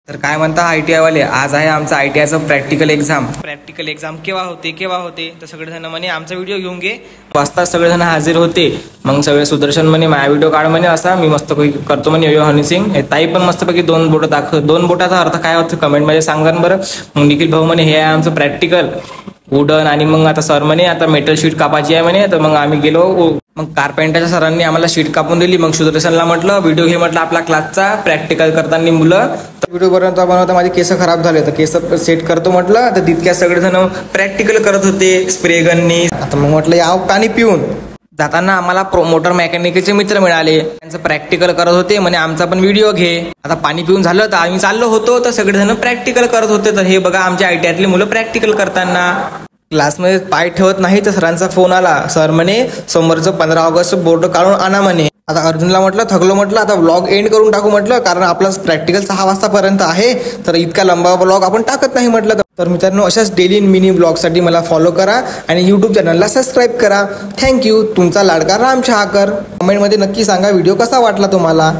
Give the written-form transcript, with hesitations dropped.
तर काय म्हणता ITI वाले, आज आहे आमचा ITIचं प्रॅक्टिकल एक्झाम केव्हा होते तर सगळेजण म्हणे आमचा व्हिडिओ घेऊन घे. वाजता सगळेजण हाजीर होते. मग सगळे सुदर्शन म्हणे माझा व्हिडिओ काढ म्हणे, असा मी मस्तपैकी करतो म्हणे यो हनीसिंग. ताई पण मस्तपैकी दोन बोटाचा अर्थ काय होतं कमेंटमध्ये सांगा बरं. मग निखिल भाऊ म्हणे हे आहे आमचं प्रॅक्टिकल वुडन, आणि मग आता सर म्हणे आता मेटल शीट कापायची आहे म्हणे. तर मग आम्ही गेलो. मग कारपेंटरच्या सरांनी आम्हाला शीट कापून दिली. मग सुदर्शनला म्हटलं व्हिडिओ घे म्हटलं आपला क्लासचा प्रॅक्टिकल करताना मुलं. तर व्हिडिओ बनवता माझे केस खराब झाले, तर केस सेट करतो म्हटलं. तर तितक्या सगळेजण प्रॅक्टिकल करत होते स्प्रे गननी. आता मग म्हटलं याव पाणी पिऊन जाताना आम्हाला मोटर मेकॅनिकचे मित्र मिळाले. त्यांचं प्रॅक्टिकल करत होते म्हणे आमचा पण व्हिडिओ घे. आता पाणी पिऊन झालं तर आम्ही चाललो होतो, तर सगळेजण प्रॅक्टिकल करत होते. तर हे बघा आमच्या ITIतली मुलं प्रॅक्टिकल करताना क्लासमध्ये पाय ठेवत नाही. तर सरांचा फोन आला. सर म्हणे समोरचं 15 ऑगस्ट बोर्ड काढून आणा म्हणे. आता अर्जुनला म्हटलं थकलो म्हटलं आता व्लॉग एंड करून टाकू म्हटलं, कारण आपला प्रॅक्टिकल 6 वाजतापर्यंत आहे. तर इतका लंबा व्लॉग आपण टाकत नाही म्हटलं. तर मित्रांनो अशाच डेली मिनी ब्लॉगसाठी मला फॉलो करा आणि यूट्यूब चॅनलला सबस्क्राईब करा. थँक्यू. तुमचा लाडका राम शहाकर. कमेंटमध्ये नक्की सांगा व्हिडिओ कसा वाटला तुम्हाला.